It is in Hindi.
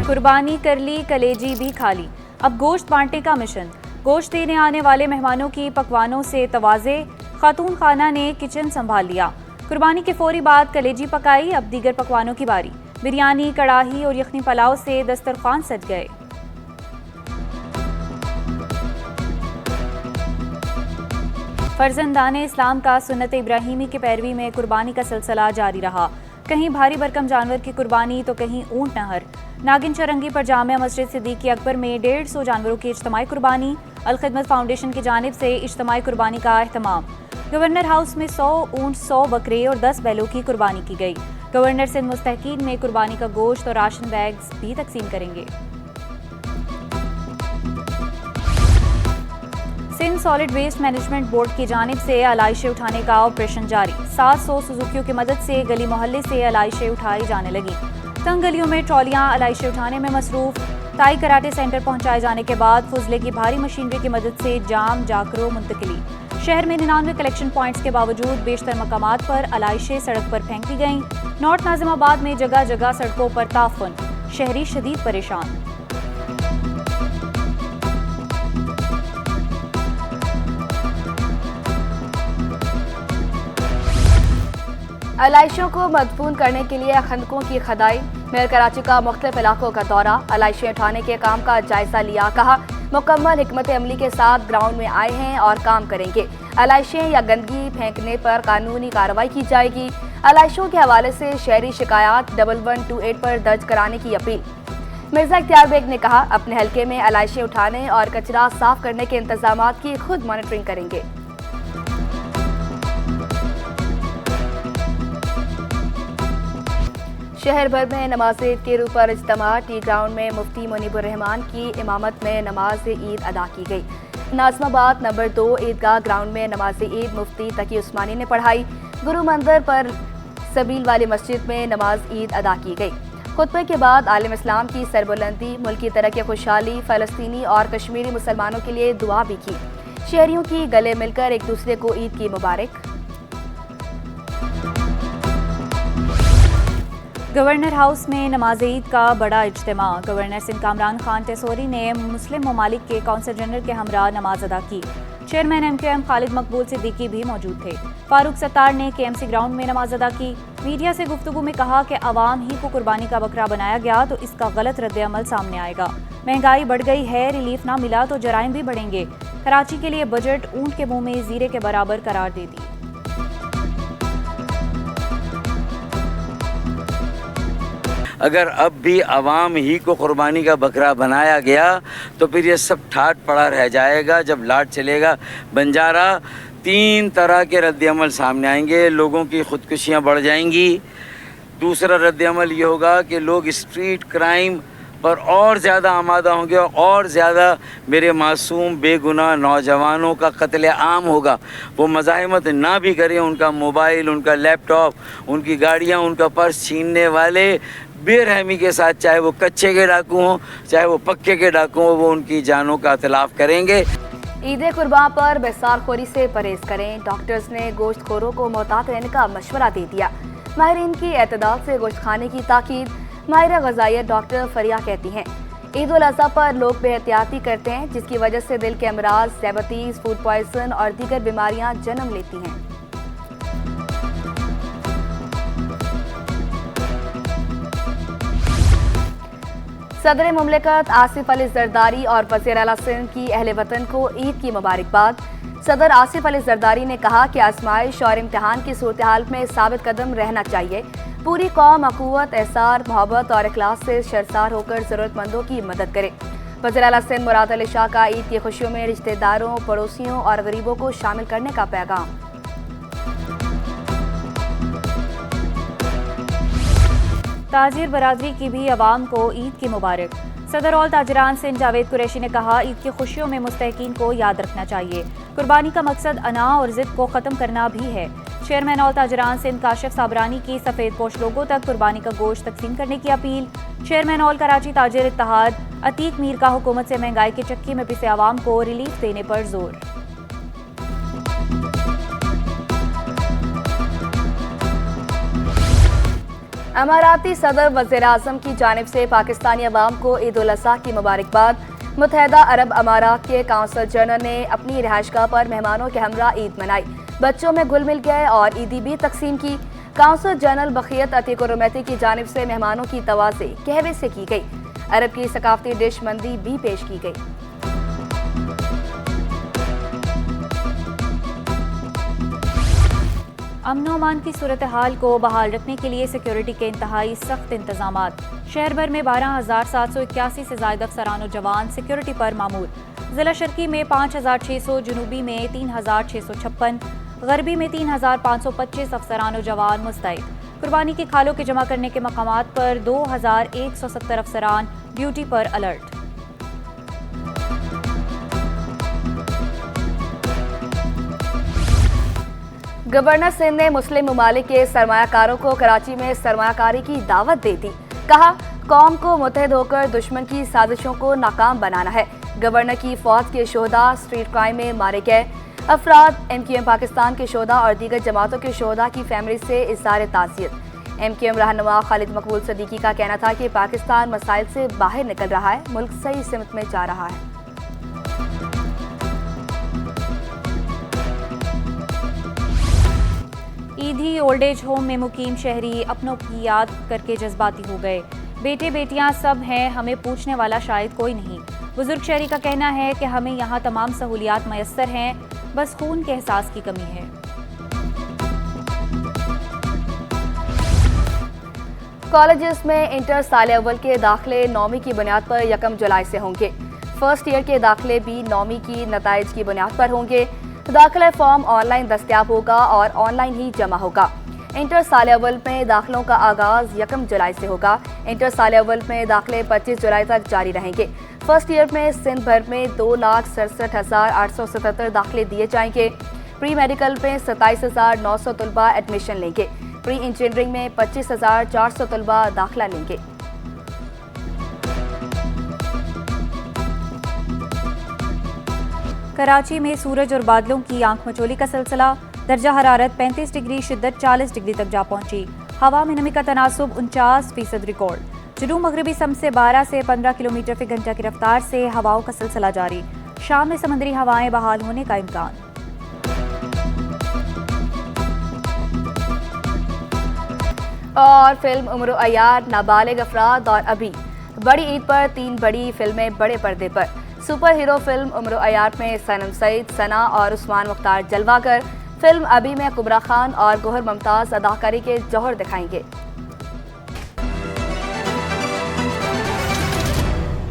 कुर्बानी कर ली, कलेजी भी खा ली, अब गोश्त बांटने का मिशन। गोश्त देने आने वाले मेहमानों की पकवानों से तवाज़े, खातून खाना ने किचन संभाल लिया। कुर्बानी के फौरी बाद कलेजी पकाई, अब दीगर पकवानों की बारी। बिरयानी, कड़ाही और यखनी पुलाव से दस्तरखान सज गए। फर्जंदान इस्लाम का सुन्नत इब्राहिमी की पैरवी में कुर्बानी का सिलसिला जारी रहा। कहीं भारी भरकम जानवर की कुर्बानी तो कहीं ऊंट नहर। नागिन चरंगी पर जामिया मस्जिद सिद्दीकी अकबर में 150 जानवरों की इज्तिमाई कुर्बानी। अल खिदमत फाउंडेशन की जानिब से इज्तिमाई कुर्बानी का एहतमाम। गवर्नर हाउस में 100 ऊंट, 100 बकरे और 10 बैलों की कुर्बानी की गई। गवर्नर सिंध मुस्तहकीन में कुर्बानी का गोश्त और राशन बैग्स भी तकसीम करेंगे। Sindh solid waste management board की जानिब से अलाइशें उठाने का ऑपरेशन जारी। 700 सुजुकियों की मदद से गली मोहल्ले से अलाइशें उठाई जाने लगी। तंग गलियों में ट्रॉलियां अलाइशें उठाने में मसरूफ। ताई कराटे सेंटर पहुंचाए जाने के बाद फुजले की भारी मशीनरी की मदद से जाम जाकरो मुंतकिली। शहर में 99 कलेक्शन पॉइंट्स के बावजूद बेशतर मकामात पर अलाइशें सड़क पर फेंक दी गईं। नॉर्थ नाजिमाबाद में जगह जगह सड़कों पर ताफुन, शहरी शदीद परेशान। अलाइशों को मदफून करने के लिए खंदकों की खदाई। मेयर कराची का मुख्तलिफ इलाकों का दौरा, अलाइशें उठाने के काम का जायजा लिया। कहा मुकम्मल हिकमत अमली के साथ ग्राउंड में आए हैं और काम करेंगे। अलाइशें या गंदगी फेंकने पर कानूनी कार्रवाई की जाएगी। अलाइशों के हवाले से शहरी शिकायत 1128 पर दर्ज कराने की अपील। मिर्जा इख्तियार बेग ने कहा अपने हल्के में अलाइशें उठाने और कचरा साफ करने के इंतजाम की खुद मॉनिटरिंग करेंगे। शहर भर में नमाज ईद के रूप पर इज्तिमा। टी ग्राउंड में मुफ्ती मुनीबुर रहमान की इमामत में नमाज ईद अदा की गई। नाज़िमाबाद नंबर 2 ईदगाह ग्राउंड में नमाज ईद मुफ्ती तकी उस्मानी ने पढ़ाई। गुरु मंदिर पर सबील वाली मस्जिद में नमाज ईद अदा की गई। खुतबे के बाद आलिम इस्लाम की सरबुलंदी, मुल्क की तरक्की खुशहाली, फ़लस्तीनी और कश्मीरी मुसलमानों के लिए दुआ भी की। शहरियों की गले मिलकर एक दूसरे को ईद की मुबारक। गवर्नर हाउस में नमाज ईद का बड़ा इज्तिमा। गवर्नर सिंध कामरान खान टेसोरी ने मुस्लिम ममालिक के कौंसल जनरल के हमरा नमाज अदा की। चेयरमैन MQM खालिद मकबूल सिद्दीकी भी मौजूद थे। फारूक सत्तार ने KMC ग्राउंड में नमाज अदा की। मीडिया से गुफ्तगू में कहा कि अवाम ही को कुर्बानी का बकरा बनाया गया तो इसका गलत रद्द-ए-अमल सामने आएगा। महंगाई बढ़ गई है, रिलीफ ना मिला तो जराइम भी बढ़ेंगे। कराची के लिए बजट ऊंट के मुंह में जीरे के बराबर करार दे दी। अगर अब भी आवाम ही को कुर्बानी का बकरा बनाया गया तो फिर ये सब ठाट पड़ा रह जाएगा। जब लाट चलेगा बंजारा, 3 तरह के रद्द-ए-अमल सामने आएंगे। लोगों की ख़ुदकुशियाँ बढ़ जाएंगी। दूसरा रद्द-ए-अमल ये होगा कि लोग स्ट्रीट क्राइम पर और ज़्यादा आमादा होंगे और ज़्यादा मेरे मासूम बेगुनाह नौजवानों का कत्ले आम होगा। वो मज़ाहमत ना भी करें, उनका मोबाइल, उनका लैपटॉप, उनकी गाड़ियाँ, उनका पर्स छीनने वाले बेरहमी के साथ, चाहे वो कच्चे के डाकू हों चाहे वो पक्के के डाकू हों, वो उनकी जानों का इतलाफ़ करेंगे। ईद कुर्बान पर बेसारखोरी से परहेज करें। डॉक्टर्स ने गोश्तखोरों को मोहतात रहने का मशवरा दे दिया। माहिरीन की एतदाल से गोश्त खाने की ताकीद। माहिरा ग़िज़ाइयत डॉक्टर फरिया कहती हैं ईद उल अज़हा पर लोग बेहतियाती करते हैं, जिसकी वजह से दिल के अमराज, डायबिटीज़, फूड पॉइजन और दीगर बीमारियां जन्म लेती हैं। सदर मुमलिकत आसिफ अली जरदारी और वज़ीर आला सिंध की अहले वतन को ईद की मुबारकबाद। सदर आसिफ अली जरदारी ने कहा कि आजमाइश और इम्तिहान की सूरत हाल में साबित कदम रहना चाहिए। पूरी कौम अख़ुवत, एहसार, मोहब्बत और इखलास से शर्मसार होकर ज़रूरतमंदों की मदद करे। वज़ीर आला सिंध मुराद अली शाह का ईद की खुशियों में रिश्तेदारों, पड़ोसियों और गरीबों को शामिल करने का पैगाम। ताजिर बरादरी की भी अवाम को ईद की मुबारक। सदर ऑल ताजरान सिंध जावेद कुरैशी ने कहा ईद की खुशियों में मुस्तहकीन को याद रखना चाहिए। कुर्बानी का मकसद अना और ज़िद को ख़त्म करना भी है। चेयरमैन ऑल ताजरान सिंध काशिफ साबरानी की सफ़ेद पोश लोगों तक कुर्बानी का गोश्त तकसीम करने की अपील। चेयरमैन ऑल कराची ताजिर इत्तेहाद अतीक मीर का हुकूमत से महंगाई के चक्की में पिसे अवाम को रिलीफ देने पर जोर। अमाराती सदर वज़ीर-ए-आज़म की जानिब से पाकिस्तानी अवाम को ईद उल अज़हा की मुबारकबाद। मुत्तहदा अरब अमारात के काउंसल जनरल ने अपनी रिहाइशगाह पर मेहमानों के हमरा ईद मनाई, बच्चों में घुल मिल गए और ईदी भी तकसीम की। काउंसल जनरल बखियत अतीक रुमैती की जानिब से मेहमानों की तवाज़े कहवे से की गई। अरब की सकाफती डिश मंदी भी पेश की गई। अमन अमान की सूरत हाल को बहाल रखने के लिए सिक्योरिटी के इंतहाई सख्त इंतजामात। शहर भर में 12,781 से ज़ायद अफसरान और जवान सिक्योरिटी पर मामूर। ज़िला शर्की में 5,600, जनूबी में 3,656, गरबी में 3,525 अफसरान और जवान मुस्तैद। कुर्बानी की खालों के जमा करने के मकामात पर 2,170 अफसरान ड्यूटी पर अलर्ट। गवर्नर सिंध ने मुस्लिम ममालिक के सरमायाकारों को कराची में सरमायाकारी की दावत दे दी। कहा, कौम को मुत्तहद होकर दुश्मन की साजिशों को नाकाम बनाना है। गवर्नर की फौज के शोहदा स्ट्रीट क्राइम में मारे गए अफराद। MQM पाकिस्तान के शोहदा और दीगर जमातों के शोहदा की फैमिली से इज़हार ताज़ियत। MQM रहनुमा खालिद मकबूल सदीकी का कहना था कि पाकिस्तान मसाइल से बाहर निकल रहा है, मुल्क सही सिमत में जा रहा है। ईदी ओल्ड एज होम में मुकीम शहरी अपनों की याद करके जज्बाती हो गए। बेटे बेटियां सब हैं, हमें पूछने वाला शायद कोई नहीं। बुजुर्ग शहरी का कहना है कि हमें यहाँ तमाम सहूलियात मैसर हैं, बस खून के एहसास की कमी है। कॉलेजेस में इंटर साल अव्वल के दाखिले 9वीं की बुनियाद पर 1 जुलाई से होंगे। फर्स्ट ईयर के दाखिले भी 9वीं की नताइज की बुनियाद पर होंगे। दाखिला फॉर्म ऑनलाइन दस्तयाब होगा और ऑनलाइन ही जमा होगा। इंटर साल अव्वल में दाखिलों का आगाज 1 जुलाई से होगा। इंटर साल अव्वल में दाखिले 25 जुलाई तक जारी रहेंगे। फर्स्ट ईयर में सिंध भर में 2,67,877 दाखिले दिए जाएंगे। प्री मेडिकल में 27,900 तलबा एडमिशन लेंगे। प्री इंजीनियरिंग में 25,400 तलबा दाखिला लेंगे। कराची में सूरज और बादलों की आंख मचोली का सिलसिला। दर्जा हरारत 35 डिग्री, शिद्दत 40 डिग्री तक जा पहुंची। हवा में नमी का तनासुब 49% रिकॉर्ड। जनूब मगरबी सम से 12 से 15 किलोमीटर फी घंटा की रफ्तार से हवाओं का सिलसिला जारी। शाम में समंदरी हवाएं बहाल होने का इम्कान। और फिल्म उम्र अयार, नाबालिग अफराद और अभी। बड़ी ईद पर 3 बड़ी फिल्में बड़े पर्दे पर। सुपर हीरो फिल्म उम्र अयार में सनम सईद, सना और उस्मान मुख्तार जलवागर। फिल्म अभी में कुबरा खान और गोहर मुमताज अदाकारी के जौहर दिखाएंगे।